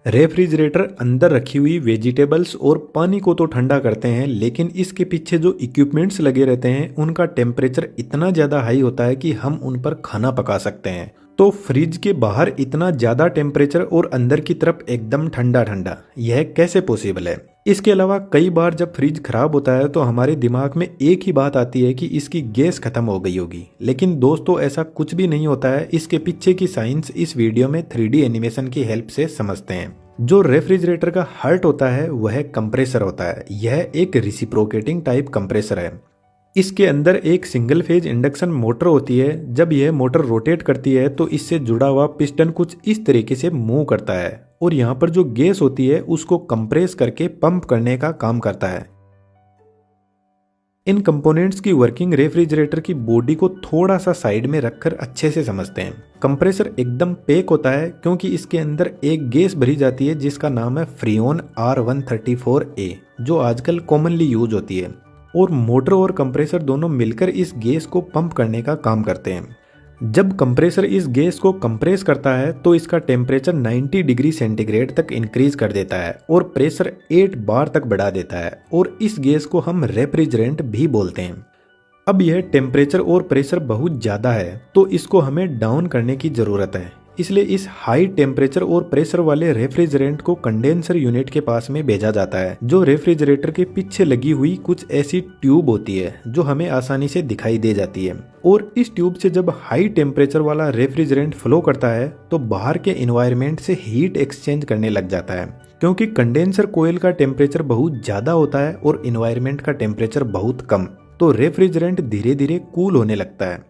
Refrigerator अंदर रखी हुई वेजिटेबल्स और पानी को तो ठंडा करते हैं, लेकिन इसके पीछे जो इक्विपमेंट्स लगे रहते हैं उनका टेम्परेचर इतना ज़्यादा हाई होता है कि हम उन पर खाना पका सकते हैं। तो फ्रिज के बाहर इतना ज़्यादा टेम्परेचर और अंदर की तरफ एकदम ठंडा ठंडा, यह कैसे पॉसिबल है? इसके अलावा कई बार जब फ्रिज खराब होता है तो हमारे दिमाग में एक ही बात आती है कि इसकी गैस खत्म हो गई होगी, लेकिन दोस्तों ऐसा कुछ भी नहीं होता है। इसके पीछे की साइंस इस वीडियो में 3D एनिमेशन की हेल्प से समझते हैं। जो रेफ्रिजरेटर का हार्ट होता है वह कंप्रेसर होता है। यह एक रिसिप्रोकेटिंग टाइप कंप्रेसर है। इसके अंदर एक सिंगल फेज इंडक्शन मोटर होती है। जब यह मोटर रोटेट करती है तो इससे जुड़ा हुआ पिस्टन कुछ इस तरीके से मूव करता है और यहाँ पर जो गैस होती है उसको कंप्रेस करके पंप करने का काम करता है। इन कंपोनेंट्स की वर्किंग रेफ्रिजरेटर की बॉडी को थोड़ा सा साइड में रखकर अच्छे से समझते हैं। कंप्रेसर एकदम पैक होता है क्योंकि इसके अंदर एक गैस भरी जाती है जिसका नाम है फ्रीऑन R134a, जो आजकल कॉमनली यूज होती है, और मोटर और कंप्रेसर दोनों मिलकर इस गैस को पंप करने का काम करते हैं। जब कंप्रेसर इस गैस को कंप्रेस करता है तो इसका टेम्परेचर 90 डिग्री सेंटीग्रेड तक इंक्रीज कर देता है और प्रेशर 8 बार तक बढ़ा देता है, और इस गैस को हम रेफ्रिजरेंट भी बोलते हैं। अब यह टेम्परेचर और प्रेशर बहुत ज़्यादा है तो इसको हमें डाउन करने की ज़रूरत है। इसलिए इस हाई टेम्परेचर और प्रेशर वाले रेफ्रिजरेंट को कंडेंसर यूनिट के पास में भेजा जाता है, जो रेफ्रिजरेटर के पीछे लगी हुई कुछ ऐसी ट्यूब होती है जो हमें आसानी से दिखाई दे जाती है। और इस ट्यूब से जब हाई टेम्परेचर वाला रेफ्रिजरेंट फ्लो करता है तो बाहर के एनवायरनमेंट से हीट एक्सचेंज करने लग जाता है, क्योंकि कंडेंसर कोयल का टेम्परेचर बहुत ज़्यादा होता है और एनवायरनमेंट का टेम्परेचर बहुत कम, तो रेफ्रिजरेंट धीरे धीरे कूल होने लगता है।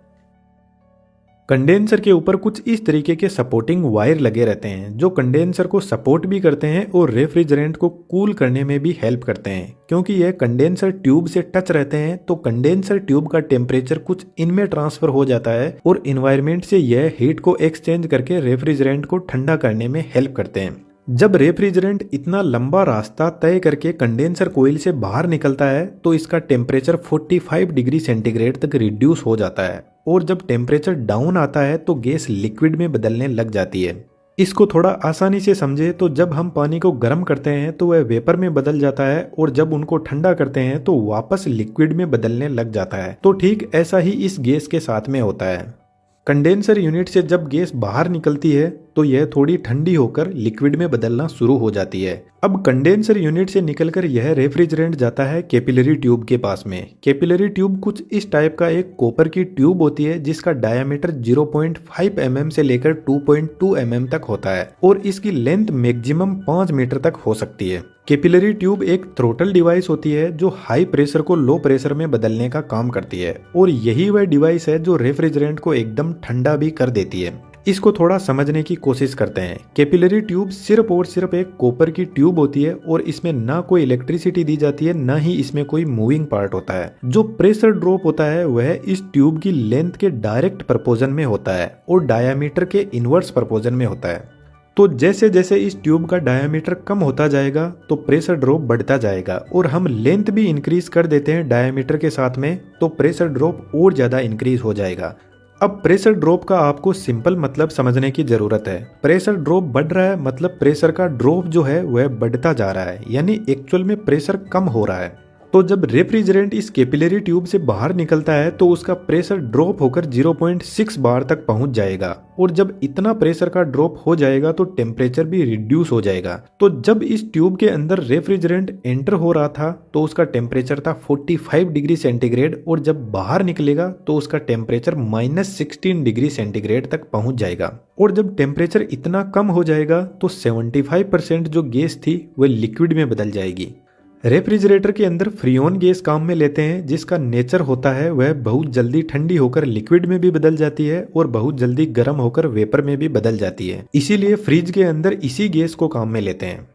कंडेंसर के ऊपर कुछ इस तरीके के सपोर्टिंग वायर लगे रहते हैं जो कंडेंसर को सपोर्ट भी करते हैं और रेफ्रिजरेंट को कूल करने में भी हेल्प करते हैं। क्योंकि यह कंडेंसर ट्यूब से टच रहते हैं तो कंडेंसर ट्यूब का टेम्परेचर कुछ इनमें ट्रांसफर हो जाता है और इन्वायरमेंट से यह हीट को एक्सचेंज करके रेफ्रिजरेंट को ठंडा करने में हेल्प करते हैं। जब रेफ्रिजरेंट इतना लंबा रास्ता तय करके कंडेंसर कोयल से बाहर निकलता है तो इसका टेम्परेचर 45 डिग्री सेंटीग्रेड तक रिड्यूस हो जाता है, और जब टेम्परेचर डाउन आता है तो गैस लिक्विड में बदलने लग जाती है। इसको थोड़ा आसानी से समझे तो जब हम पानी को गर्म करते हैं तो वह वेपर में बदल जाता है, और जब उनको ठंडा करते हैं तो वापस लिक्विड में बदलने लग जाता है। तो ठीक ऐसा ही इस गैस के साथ में होता है। कंडेंसर यूनिट से जब गैस बाहर निकलती है तो यह थोड़ी ठंडी होकर लिक्विड में बदलना शुरू हो जाती है। अब कंडेंसर यूनिट से निकलकर यह रेफ्रिजरेंट जाता है कैपिलरी ट्यूब के पास में। कैपिलरी ट्यूब कुछ इस टाइप का एक कॉपर की ट्यूब होती है जिसका डायमीटर 0.5 mm से लेकर 2.2 mm तक होता है, और इसकी लेंथ मैक्सिमम 5 मीटर तक हो सकती है। कैपिलरी ट्यूब एक थ्रोटल डिवाइस होती है जो हाई प्रेशर को लो प्रेशर में बदलने का काम करती है, और यही वह डिवाइस है जो रेफ्रिजरेंट को एकदम ठंडा भी कर देती है। इसको थोड़ा समझने की कोशिश करते हैं। कैपिलरी ट्यूब सिर्फ और सिर्फ एक कॉपर की ट्यूब होती है और इसमें ना कोई इलेक्ट्रिसिटी दी जाती है, ना ही इसमें कोई मूविंग पार्ट होता है। जो प्रेशर ड्रॉप होता है वह इस ट्यूब की लेंथ के डायरेक्ट प्रपोजन में होता है और डायामीटर के इनवर्स प्रपोजन में होता है। तो जैसे जैसे इस ट्यूब का डायामीटर कम होता जाएगा तो प्रेशर ड्रॉप बढ़ता जाएगा, और हम लेंथ भी इंक्रीज कर देते हैं डायामीटर के साथ में, तो प्रेशर ड्रॉप और ज्यादा इंक्रीज हो जाएगा। अब प्रेशर ड्रॉप का आपको सिंपल मतलब समझने की जरूरत है। प्रेशर ड्रॉप बढ़ रहा है मतलब प्रेशर का ड्रॉप जो है वह बढ़ता जा रहा है, यानी एक्चुअल में प्रेशर कम हो रहा है। तो जब रेफ्रिजरेंट इस कैपिलरी ट्यूब से बाहर निकलता है तो उसका प्रेशर ड्रॉप होकर 0.6 बार तक पहुंच जाएगा, और जब इतना प्रेशर का ड्रॉप हो जाएगा तो टेम्परेचर भी रिड्यूस हो जाएगा। तो जब इस ट्यूब के अंदर रेफ्रिजरेंट एंटर हो रहा था तो उसका टेम्परेचर था 45 डिग्री सेंटीग्रेड, और जब बाहर निकलेगा तो उसका टेम्परेचर -16 डिग्री सेंटीग्रेड तक पहुंच जाएगा। और जब टेम्परेचर इतना कम हो जाएगा तो 75% जो गैस थी वह लिक्विड में बदल जाएगी। रेफ्रिजरेटर के अंदर फ्रीऑन गैस काम में लेते हैं जिसका नेचर होता है वह बहुत जल्दी ठंडी होकर लिक्विड में भी बदल जाती है और बहुत जल्दी गर्म होकर वेपर में भी बदल जाती है। इसीलिए फ्रिज के अंदर इसी गैस को काम में लेते हैं।